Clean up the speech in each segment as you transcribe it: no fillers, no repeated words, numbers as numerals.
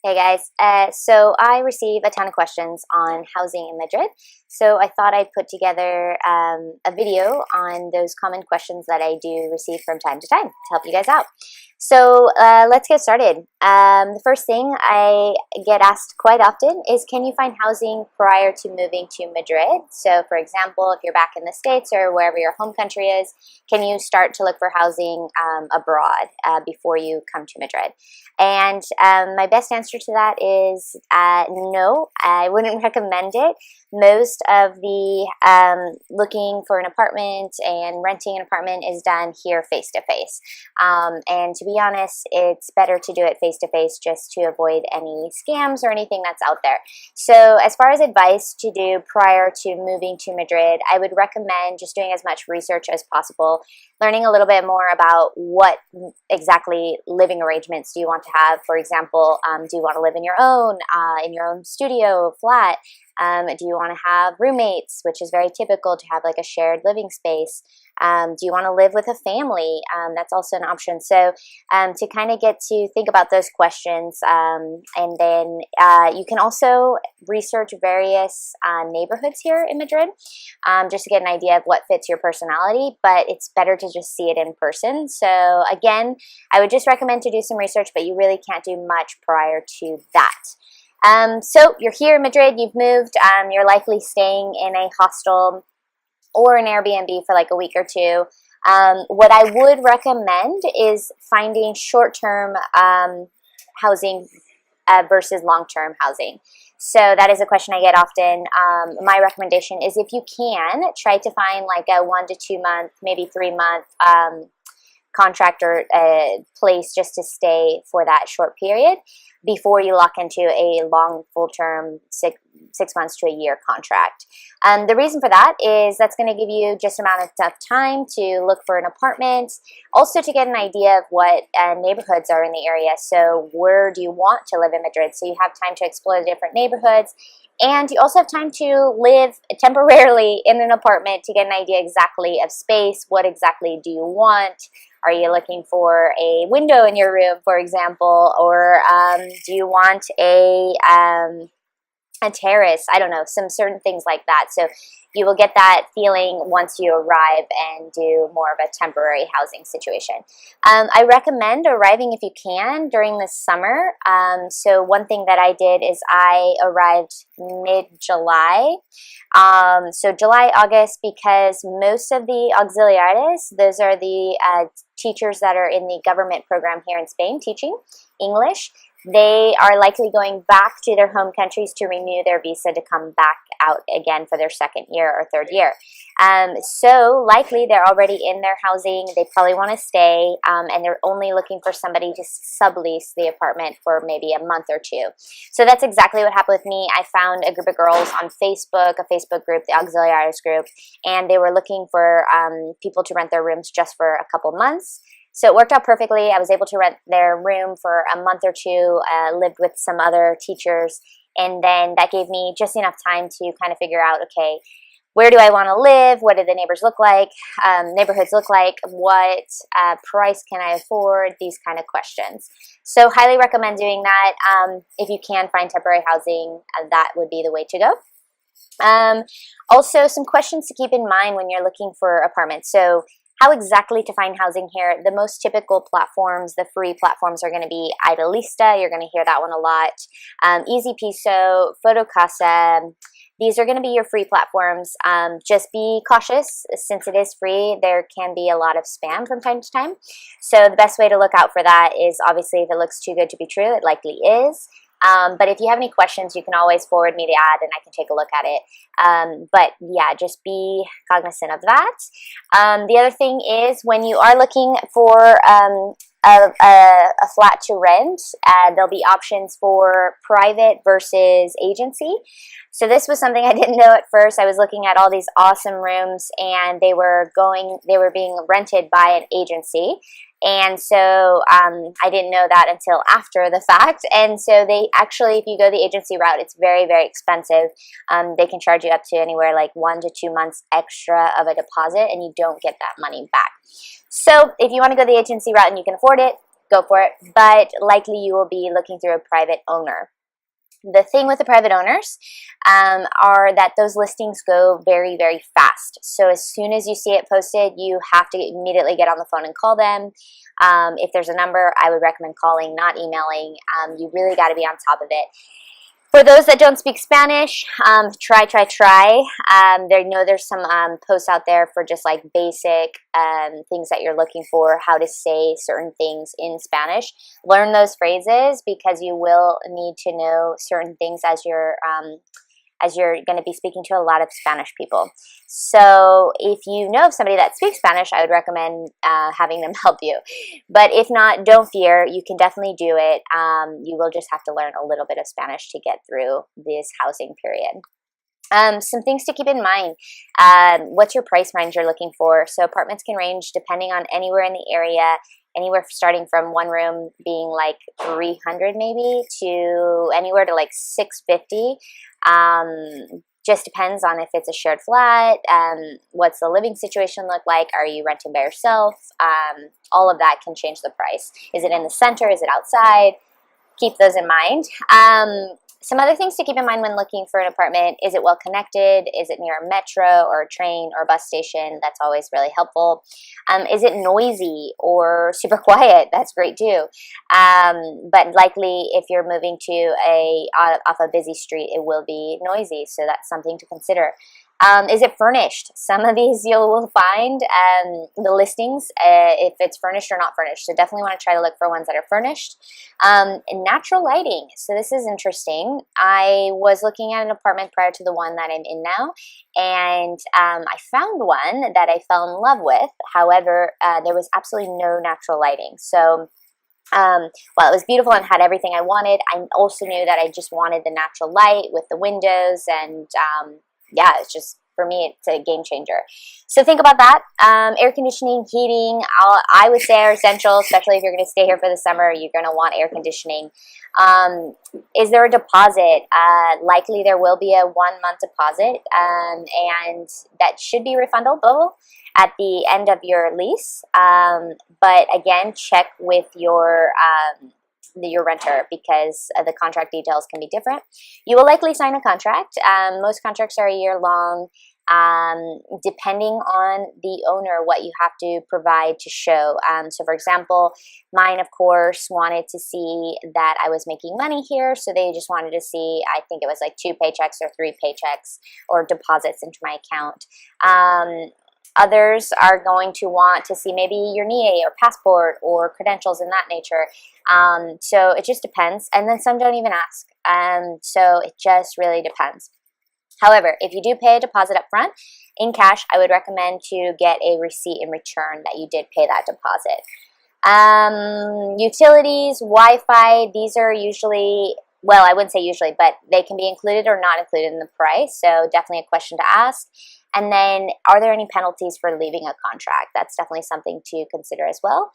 Hey guys, so I receive a ton of questions on housing in Madrid, so I thought I'd put together a video on those common questions that I do receive from time to time to help you guys out. So let's get started. The first thing I get asked quite often is, can you find housing prior to moving to Madrid? So for example, if you're back in the States or wherever your home country is, can you start to look for housing abroad before you come to Madrid? And my best answer to that is no, I wouldn't recommend it. Most of the looking for an apartment and renting an apartment is done here face-to-face. And to be honest, it's better to do it face-to-face just to avoid any scams or anything that's out there. So as far as advice to do prior to moving to Madrid, I would recommend just doing as much research as possible, learning a little bit more about what exactly living arrangements do you want to have. For example, do you want to live in your own studio, flat? Do you want to have roommates, which is very typical to have like a shared living space? Do you want to live with a family? That's also an option. So to kind of get to think about those questions, and then you can also research various neighborhoods here in Madrid, just to get an idea of what fits your personality, but it's better to just see it in person. So again, I would just recommend to do some research, but you really can't do much prior to that. So you're here in Madrid, you've moved, you're likely staying in a hostel or an Airbnb for like a week or two. What I would recommend is finding short-term housing versus long-term housing. So that is a question I get often. My recommendation is, if you can, try to find like a 1 to 2 month, maybe 3 month contract or place just to stay for that short period before you lock into a long, full-term 6 months to a year contract. The reason for that is that's going to give you just amount of time to look for an apartment, also to get an idea of what neighborhoods are in the area. So where do you want to live in Madrid? So you have time to explore the different neighborhoods, and you also have time to live temporarily in an apartment to get an idea exactly of space. What exactly do you want? Are you looking for a window in your room, for example, or do you want a terrace? I don't know, some certain things like that. So you will get that feeling once you arrive and do more of a temporary housing situation. I recommend arriving if you can during the summer. So one thing that I did is I arrived mid-July. So July, August, because most of the auxiliares, those are the teachers that are in the government program here in Spain teaching English, they are likely going back to their home countries to renew their visa to come back out again for their second year or third year. So likely they're already in their housing, they probably want to stay, and they're only looking for somebody to sublease the apartment for maybe a month or two. So that's exactly what happened with me. I found a group of girls on Facebook, a Facebook group, the Auxiliaries group, and they were looking for people to rent their rooms just for a couple months. So it worked out perfectly. I was able to rent their room for a month or two, lived with some other teachers, and then that gave me just enough time to kind of figure out, okay, where do I want to live? What do the neighborhoods look like? What price can I afford? These kind of questions. So highly recommend doing that. If you can find temporary housing, that would be the way to go. Also, some questions to keep in mind when you're looking for apartments. So how exactly to find housing here? The most typical platforms, the free platforms, are going to be Idealista. You're going to hear that one a lot. EasyPiso, Fotocasa. These are going to be your free platforms. Just be cautious. Since it is free, there can be a lot of spam from time to time. So the best way to look out for that is, obviously, if it looks too good to be true, it likely is. But if you have any questions, you can always forward me the ad and I can take a look at it. But yeah, just be cognizant of that. The other thing is, when you are looking for a flat to rent, there'll be options for private versus agency. So this was something I didn't know at first. I was looking at all these awesome rooms, and they were being rented by an agency. And so I didn't know that until after the fact. And so they actually, if you go the agency route, it's very, very expensive. They can charge you up to anywhere like 1 to 2 months extra of a deposit, and you don't get that money back. So if you want to go the agency route and you can afford it, go for it, but likely you will be looking through a private owner. The thing with the private owners are that those listings go very, very fast. So as soon as you see it posted, you have to immediately get on the phone and call them. If there's a number, I would recommend calling, not emailing. You really got to be on top of it. For those that don't speak Spanish, try. There's some posts out there for just like basic things that you're looking for, how to say certain things in Spanish. Learn those phrases because you will need to know certain things as you're going to be speaking to a lot of Spanish people. So if you know of somebody that speaks Spanish, I would recommend having them help you. But if not, don't fear. You can definitely do it. You will just have to learn a little bit of Spanish to get through this housing period. Some things to keep in mind. What's your price range you're looking for? So apartments can range depending on anywhere in the area, anywhere starting from one room being like 300 maybe to anywhere to like 650. Just depends on if it's a shared flat, what's the living situation look like, are you renting by yourself, all of that can change the price. Is it in the center, is it outside? Keep those in mind. Some other things to keep in mind when looking for an apartment: is it well connected? Is it near a metro or a train or a bus station? That's always really helpful. Is it noisy or super quiet? That's great too. But likely if you're moving to off a busy street, it will be noisy, so that's something to consider. Is it furnished? Some of these you will find the listings if it's furnished or not furnished. So definitely want to try to look for ones that are furnished. And natural lighting. So this is interesting. I was looking at an apartment prior to the one that I'm in now, and I found one that I fell in love with. However, there was absolutely no natural lighting. So while it was beautiful and had everything I wanted, I also knew that I just wanted the natural light with the windows, and yeah, it's just, for me, it's a game changer. So think about that. Air conditioning, heating, I would say are essential, especially if you're going to stay here for the summer. You're going to want air conditioning. Is there a deposit? Likely there will be a 1-month deposit, and that should be refundable at the end of your lease. But again, check with your renter, because the contract details can be different. You will likely sign a contract. Most contracts are a year long, depending on the owner, what you have to provide to show. So for example, mine of course wanted to see that I was making money here, so they just wanted to see, I think it was like 2 paychecks or 3 paychecks or deposits into my account. Others are going to want to see maybe your NIE or passport or credentials in that nature. So it just depends. And then some don't even ask. So it just really depends. However, if you do pay a deposit up front in cash, I would recommend to get a receipt in return that you did pay that deposit. Utilities, Wi-Fi, these are usually, well, I wouldn't say usually, but they can be included or not included in the price. So definitely a question to ask. And then, are there any penalties for leaving a contract? That's definitely something to consider as well,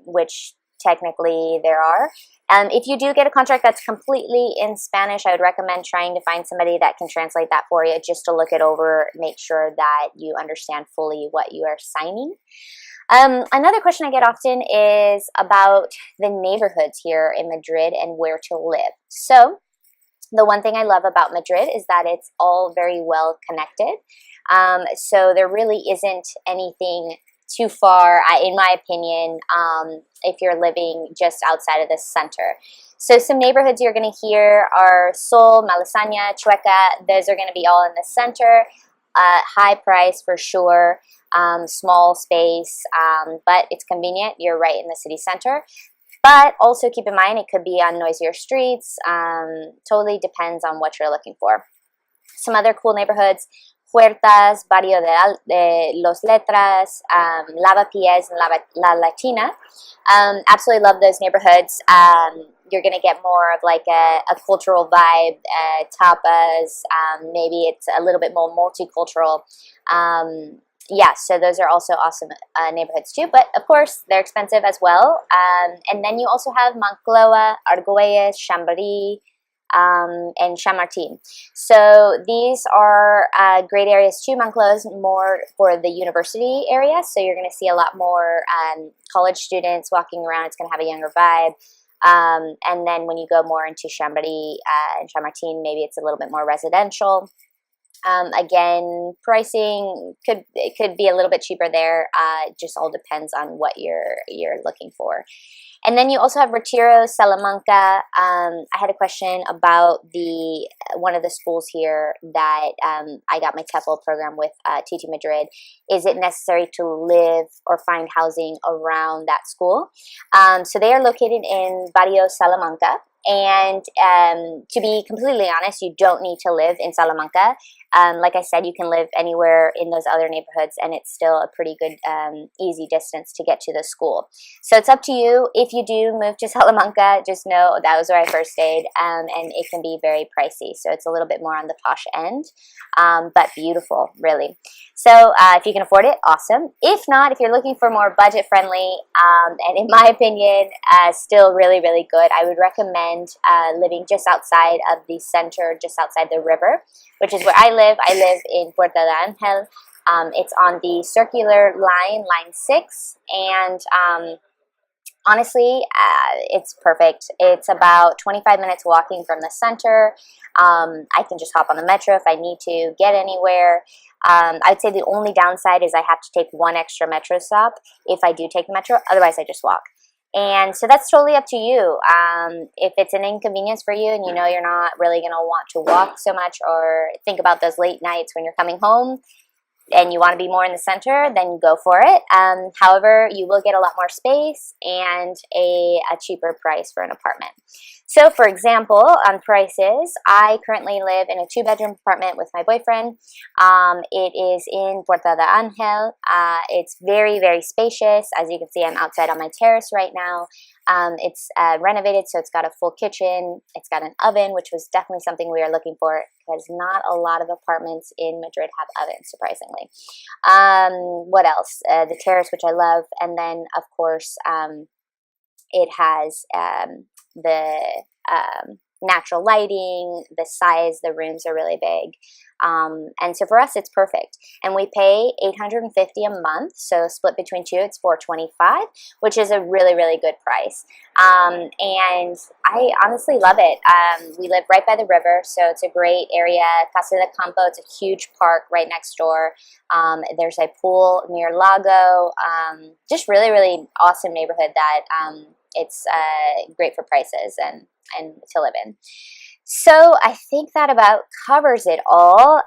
which technically there are. If you do get a contract that's completely in Spanish, I would recommend trying to find somebody that can translate that for you, just to look it over, make sure that you understand fully what you are signing. Another question I get often is about the neighborhoods here in Madrid and where to live. So the one thing I love about Madrid is that it's all very well connected. So there really isn't anything too far, in my opinion, if you're living just outside of the center. So some neighborhoods you're going to hear are Sol, Malasaña, Chueca. Those are going to be all in the center. High price for sure. Small space, but it's convenient. You're right in the city center. But also keep in mind, it could be on noisier streets. Totally depends on what you're looking for. Some other cool neighborhoods: Puertas, Barrio de Los Letras, Lavapiés, and La Latina. Absolutely love those neighborhoods. You're going to get more of like a cultural vibe, tapas. Maybe it's a little bit more multicultural. Yeah, so those are also awesome neighborhoods too, but of course they're expensive as well. And then you also have Moncloa, Argüelles, Chamberí, and Chamartin. So these are great areas too. Monclo's more for the university area, so you're going to see a lot more college students walking around. It's going to have a younger vibe. And then when you go more into Chambéry and Chamartin, maybe it's a little bit more residential. Again, pricing could be a little bit cheaper there. It just all depends on what you're looking for. And then you also have Retiro, Salamanca. I had a question about one of the schools here that I got my TEFL program with, TT Madrid. Is it necessary to live or find housing around that school? So they are located in Barrio Salamanca. And to be completely honest, you don't need to live in Salamanca. Like I said, you can live anywhere in those other neighborhoods, and it's still a pretty good, easy distance to get to the school. So it's up to you. If you do move to Salamanca, just know that was where I first stayed, and it can be very pricey. So it's a little bit more on the posh end, but beautiful, really. So if you can afford it, awesome. If not, if you're looking for more budget-friendly, and in my opinion, still really, really good, I would recommend living just outside of the center, just outside the river, which is where I live. I live in Puerta del Angel. It's on the circular line, line 6, and honestly, it's perfect. It's about 25 minutes walking from the center. I can just hop on the metro if I need to get anywhere. I'd say the only downside is I have to take one extra metro stop if I do take the metro. Otherwise, I just walk. And so that's totally up to you. If it's an inconvenience for you and you know you're not really going to want to walk so much or think about those late nights when you're coming home and you want to be more in the center, then go for it. However, you will get a lot more space and a cheaper price for an apartment. So for example, on prices, I currently live in a 2-bedroom apartment with my boyfriend. It is in Puerta del Angel. It's very, very spacious. As you can see, I'm outside on my terrace right now. It's renovated, so it's got a full kitchen. It's got an oven, which was definitely something we are looking for because not a lot of apartments in Madrid have ovens, surprisingly. What else? The terrace, which I love. And then, of course, it has the natural lighting, the size, the rooms are really big. And so for us, it's perfect. And we pay $850 a month. So split between two, it's $425, which is a really, really good price. And I honestly love it. We live right by the river, so it's a great area. Casa de Campo, it's a huge park right next door. There's a pool near Lago. Just really, really awesome neighborhood that it's great for prices and to live in. So I think that about covers it all.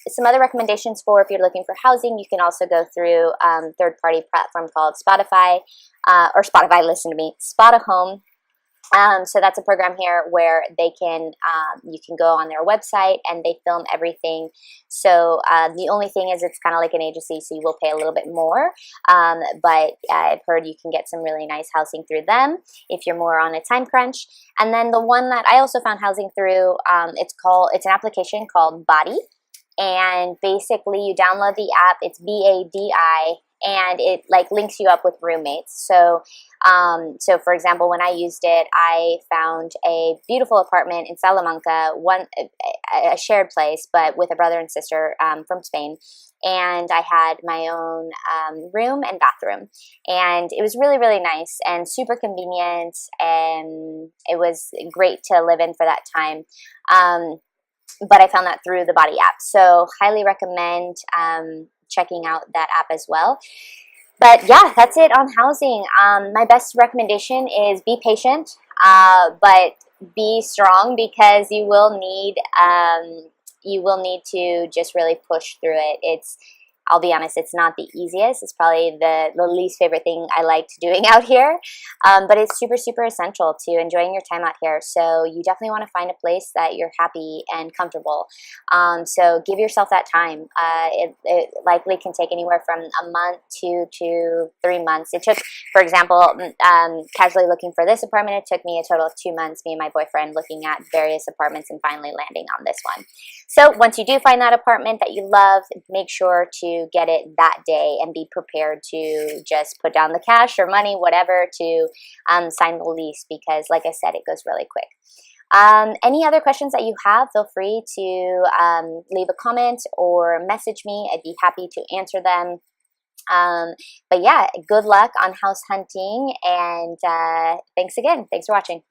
Some other recommendations for if you're looking for housing, you can also go through third-party platform called Spotify, or Spotify, listen to me, Spotahome. So that's a program here where they can, you can go on their website and they film everything. So the only thing is it's kind of like an agency, so you will pay a little bit more. But I've heard you can get some really nice housing through them if you're more on a time crunch. And then the one that I also found housing through, it's an application called Badi. And basically you download the app, it's BADI, and it like links you up with roommates. So for example, when I used it, I found a beautiful apartment in Salamanca, a shared place, but with a brother and sister from Spain. And I had my own room and bathroom. And it was really, really nice and super convenient. And it was great to live in for that time. But I found that through the Badi app. So highly recommend checking out that app as well. But yeah, that's it on housing. My best recommendation is be patient, but be strong, because you will need to just really push through it. I'll be honest, it's not the easiest. It's probably the least favorite thing I liked doing out here. But it's super, super essential to enjoying your time out here. So you definitely want to find a place that you're happy and comfortable. So give yourself that time. It likely can take anywhere from a month to 3 months. It took, for example, casually looking for this apartment, it took me a total of 2 months, me and my boyfriend looking at various apartments and finally landing on this one. So once you do find that apartment that you love, make sure to get it that day and be prepared to just put down the cash or money, whatever, to sign the lease, because like I said, it goes really quick. Any other questions that you have, feel free to leave a comment or message me. I'd be happy to answer them. But yeah, good luck on house hunting, and thanks again. Thanks for watching.